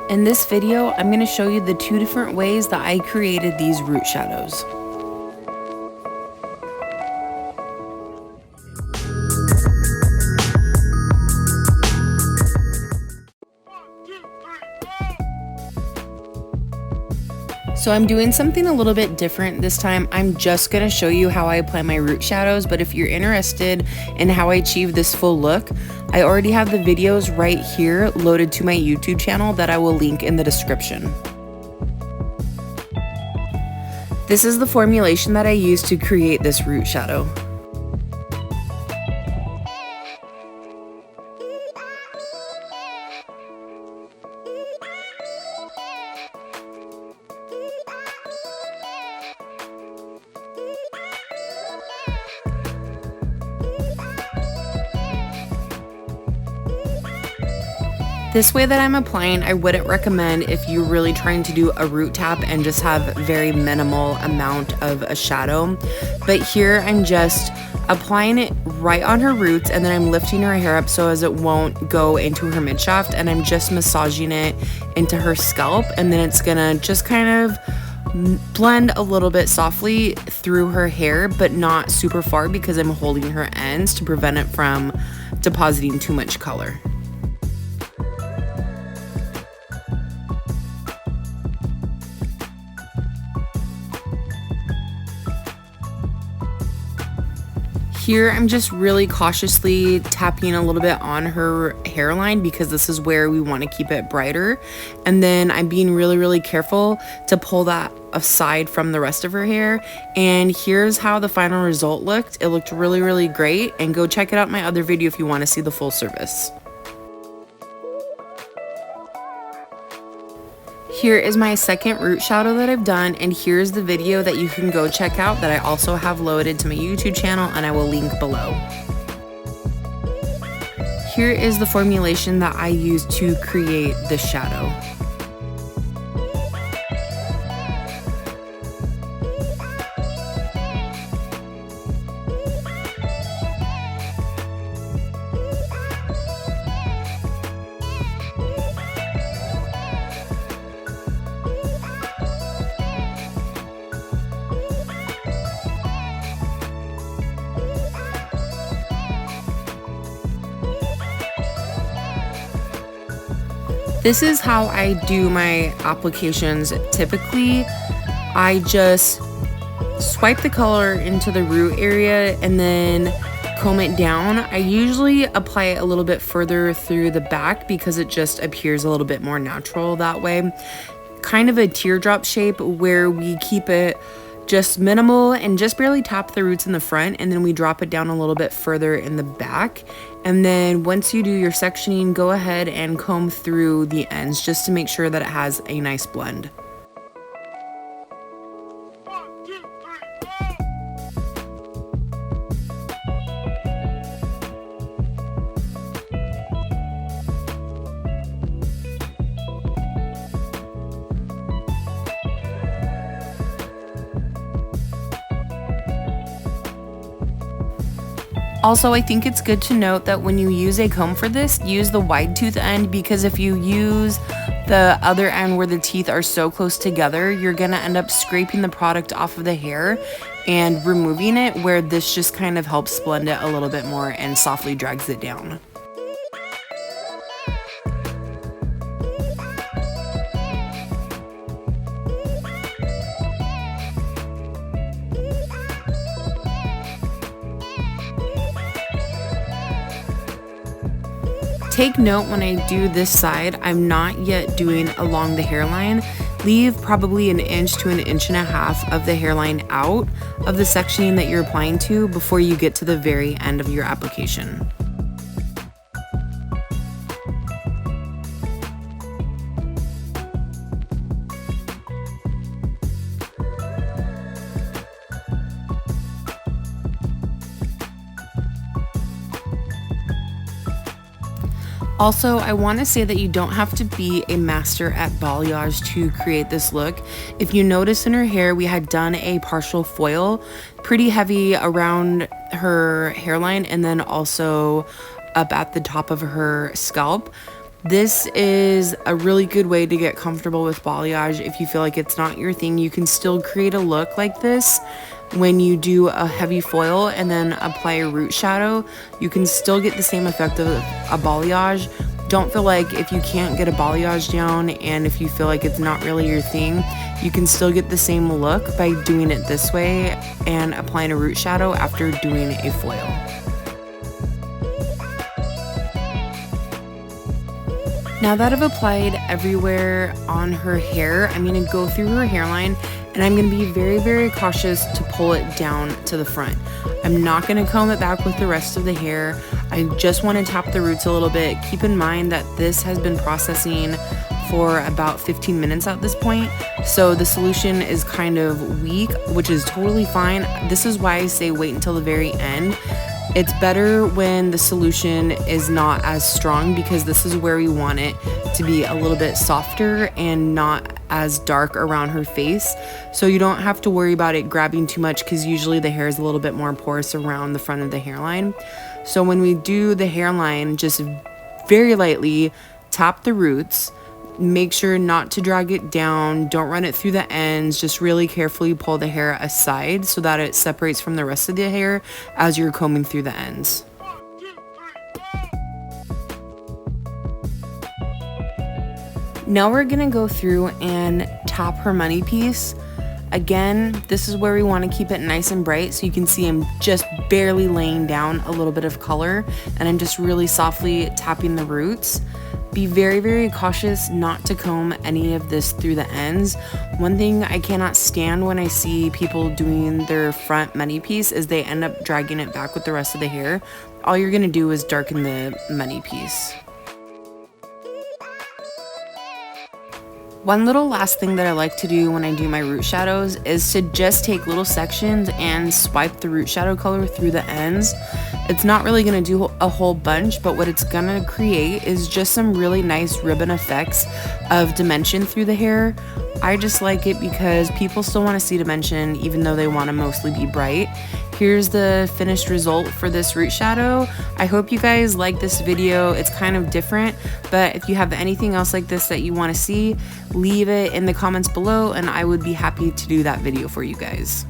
In this video, I'm going to show you the two different ways that I created these root shadows. So I'm doing something a little bit different this time. I'm just going to show you how I apply my root shadows, but if you're interested in how I achieve this full look, I already have the videos right here loaded to my YouTube channel that I will link in the description. This is the formulation that I used to create this root shadow. This way that I'm applying, I wouldn't recommend if you're really trying to do a root tap and just have very minimal amount of a shadow. But here I'm just applying it right on her roots, and then I'm lifting her hair up so as it won't go into her midshaft, and I'm just massaging it into her scalp, and then it's gonna just kind of blend a little bit softly through her hair, but not super far because I'm holding her ends to prevent it from depositing too much color. Here, I'm just really cautiously tapping a little bit on her hairline because this is where we want to keep it brighter. And then I'm being really careful to pull that aside from the rest of her hair. And here's how the final result looked. It looked really great, and go check it out in my other video if you want to see the full service. Here is my second root shadow that I've done, and here's the video that you can go check out that I also have loaded to my YouTube channel, and I will link below. Here is the formulation that I used to create this shadow. This is how I do my applications. Typically, I just swipe the color into the root area and then comb it down. I usually apply it a little bit further through the back because it just appears a little bit more natural that way. Kind of a teardrop shape where we keep it just minimal and just barely tap the roots in the front, and then we drop it down a little bit further in the back. And then once you do your sectioning, go ahead and comb through the ends just to make sure that it has a nice blend. Also, I think it's good to note that when you use a comb for this, use the wide tooth end, because if you use the other end where the teeth are so close together, you're gonna end up scraping the product off of the hair and removing it, where this just kind of helps blend it a little bit more and softly drags it down. Take note when I do this side, I'm not yet doing along the hairline. Leave probably an inch to an inch and a half of the hairline out of the sectioning that you're applying to before you get to the very end of your application. Also, I want to say that you don't have to be a master at balayage to create this look. If you notice in her hair, we had done a partial foil, pretty heavy around her hairline and then also up at the top of her scalp. This is a really good way to get comfortable with balayage. If you feel like it's not your thing, you can still create a look like this when you do a heavy foil and then apply a root shadow. You can still get the same effect of a balayage. Don't feel like if you can't get a balayage down and if you feel like it's not really your thing, you can still get the same look by doing it this way and applying a root shadow after doing a foil. Now that I've applied everywhere on her hair, I'm going to go through her hairline and I'm going to be very, very cautious to pull it down to the front. I'm not going to comb it back with the rest of the hair. I just want to tap the roots a little bit. Keep in mind that this has been processing for about 15 minutes at this point, so the solution is kind of weak, which is totally fine. This is why I say wait until the very end. It's better when the solution is not as strong because this is where we want it to be a little bit softer and not as dark around her face. So you don't have to worry about it grabbing too much because usually the hair is a little bit more porous around the front of the hairline. So when we do the hairline, just very lightly tap the roots. Make sure not to drag it down. Don't run it through the ends. Just really carefully pull the hair aside so that it separates from the rest of the hair as you're combing through the ends. Now we're gonna go through and top her money piece. Again, this is where we want to keep it nice and bright, so you can see I'm just barely laying down a little bit of color and I'm just really softly tapping the roots. Be very, very cautious not to comb any of this through the ends. One thing I cannot stand when I see people doing their front money piece is they end up dragging it back with the rest of the hair. All you're gonna do is darken the money piece. One little last thing that I like to do when I do my root shadows is to just take little sections and swipe the root shadow color through the ends. It's not really going to do a whole bunch, but what it's going to create is just some really nice ribbon effects of dimension through the hair. I just like it because people still want to see dimension even though they want to mostly be bright. Here's the finished result for this root shadow. I hope you guys like this video. It's kind of different, but if you have anything else like this that you want to see, leave it in the comments below and I would be happy to do that video for you guys.